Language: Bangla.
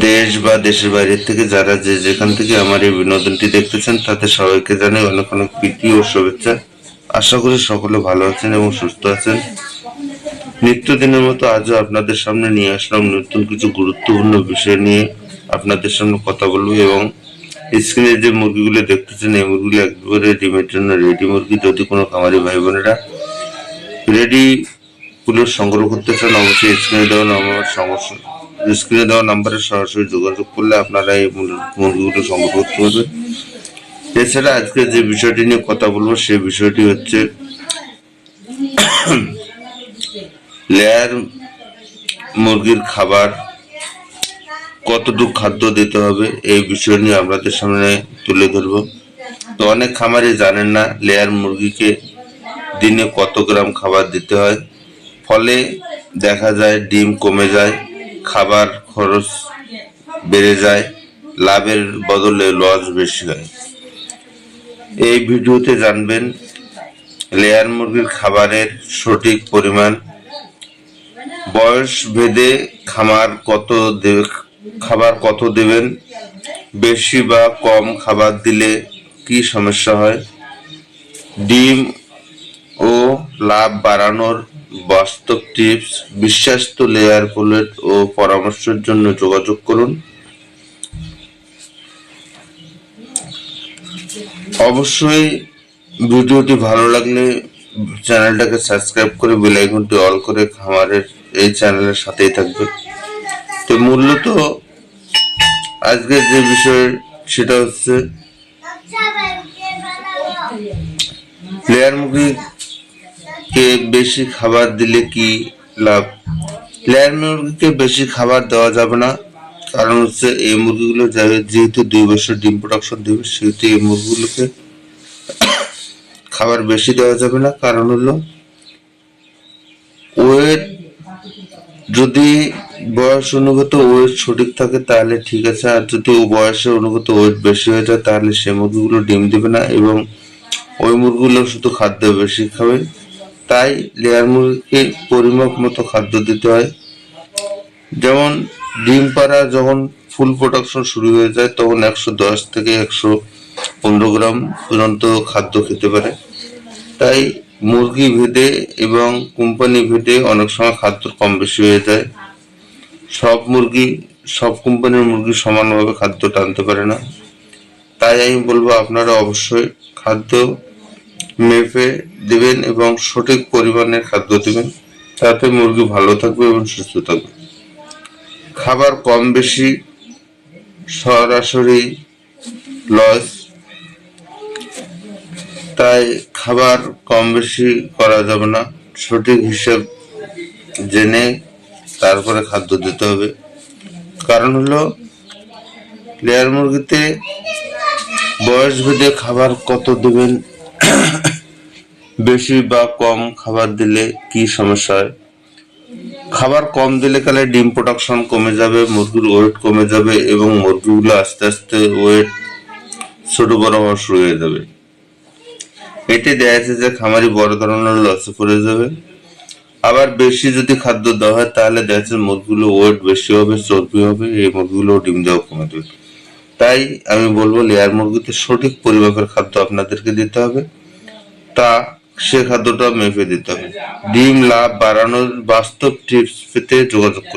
দেশ বা দেশের বাইরে থেকে যারা যে যেখান থেকে আমার এই বিনোদনটি দেখতেছেন তাদের সবাইকে জানাই অনেক অনেক প্রীতি ও শুভেচ্ছা। আশা করি সকলে ভালো আছেন এবং সুস্থ আছেন। নিত্যদিনের মতো আজও আপনাদের সামনে নিয়ে আসলাম নতুন কিছু গুরুত্বপূর্ণ বিষয় নিয়ে আপনাদের সামনে কথা বলবো। এবং স্ক্রিনে যে মুরগিগুলো দেখতেছেন এই মুরগিগুলো একবারে ডিমের জন্য রেডি মুরগি। যদি কোনো খামারি ভাই বোনেরা রেডি গুলো সংগ্রহ করতে চান অবশ্যই স্ক্রিনে দেওয়া নাম্বারে সরাসরি যোগাযোগ করলে আপনারা এই মুরগিগুলো সংগ্রহ করতে পারবেন। এছাড়া আজকে যে বিষয়টি নিয়ে কথা বলবো সেই বিষয়টি হচ্ছে লেয়ার মুরগির খাবার কতটুকু খাদ্য দিতে হবে এই বিষয় নিয়ে আপনাদের সামনে তুলে ধরবো। তো অনেক খামারি জানেন না লেয়ার মুরগিকে দিনে কত গ্রাম খাবার দিতে হয়, ফলে দেখা যায় ডিম কমে যায়, খাবার খরচ বেড়ে যায়, লাভের বদলে লস বেশি হয়। এই ভিডিওতে জানবেন লেয়ার মুরগির খাবারের সঠিক পরিমাণ, বয়স ভেদে খাবার কত দেবেন, বেশি বা কম খাবার দিলে কি সমস্যা হয়, ডিম ও লাভ বাড়ানোর বাস্তব টিপস। বিশ্বস্ত লেয়ার পোলেট ও পরামর্শের জন্য যোগাযোগ করুন। অবশ্যই ভিডিওটি ভালো লাগলে চ্যানেলটাকে সাবস্ক্রাইব করে বেল আইকনটি অল করে খামারের এই চ্যানেলের সাথেই থাকবে। তো মূলত আজকের যে বিষয় সেটা হচ্ছে লেয়ার মুরগিকে বেশি খাবার দিলে কি লাভ। লেয়ার মুরগিকে বেশি খাবার দেওয়া যাবে না, কারণ হচ্ছে এই মুরগিগুলো যেহেতু 2 বছর ডিম প্রোডাকশন দেবে সেহেতু এই মুরগিগুলোকে খাবার বেশি দেওয়া যাবে না। কারণ হলো ওয়েট যদি বয়স অনুগত ওয়েট সঠিক থাকে তাহলে ঠিক আছে, আর যদি বয়সের অনুগত ওয়েট বেশি হয়ে যায় তাহলে সে মুরগিগুলো ডিম দিবে না এবং ওই মুরগিগুলো শুধু খাদ্য বেশি খাবে। তাই লেয়ার মুরগিকে পরিমাপ মতো খাদ্য দিতে হয়। যেমন ডিম পাড়া যখন ফুল প্রোডাকশন শুরু হয়ে যায় তখন 110 থেকে 115 গ্রাম পর্যন্ত খাদ্য খেতে পারে। তাই মুরগি ভেদে এবং কোম্পানি ভেদে অনেক সময় খাদ্য কম বেশি হয়ে যায়। সব কোম্পানির মুরগি সমানভাবে খাদ্য টানতে পারে না। তাই আমি বলবো আপনারা অবশ্যই খাদ্য মেপে দিবেন এবং সঠিক পরিমাণের খাদ্য দিবেন, তাতে মুরগি ভালো থাকবে এবং সুস্থ থাকবে। খাবার কম বেশি সরাসরি লস, তাই খাবার কম বেশি করা যাবে না। সঠিক হিসেব জেনে তারপরে খাদ্য দিতে হবে। কারণ হলো লেয়ার মুরগিতে বয়স ভেদে খাবার কত দেবেন, বেশি বা কম খাবার দিলে কি সমস্যা হয়। খাবার কম দিলে কালে ডিম প্রোডাকশন কমে যাবে, মুরগির ওয়েট কমে যাবে এবং মুরগিগুলো আস্তে আস্তে ওয়েট ছোট বড় হওয়া শুরু হয়ে যাবে। এতে দেখা যাচ্ছে যে খামারি বড় ধরনের লসে পড়ে যাবে। আবার বেশি যদি খাদ্য দেওয়া হয় তাহলে দেখা যাচ্ছে মুরগিগুলো ওয়েট বেশি হবে, চর্বি হবে, এই মুরগিগুলো ডিম দেওয়া কমে দেবে। তাই আমি বলবো লেয়ার মুরগিতে সঠিক পরিমাপের খাদ্য আপনাদেরকে দিতে হবে, সে খাদ্যটা মেপে দিতে হবে। ডিম লাভ বাড়ানোর বাস্তব টিপস পেতে যোগাযোগ করুন।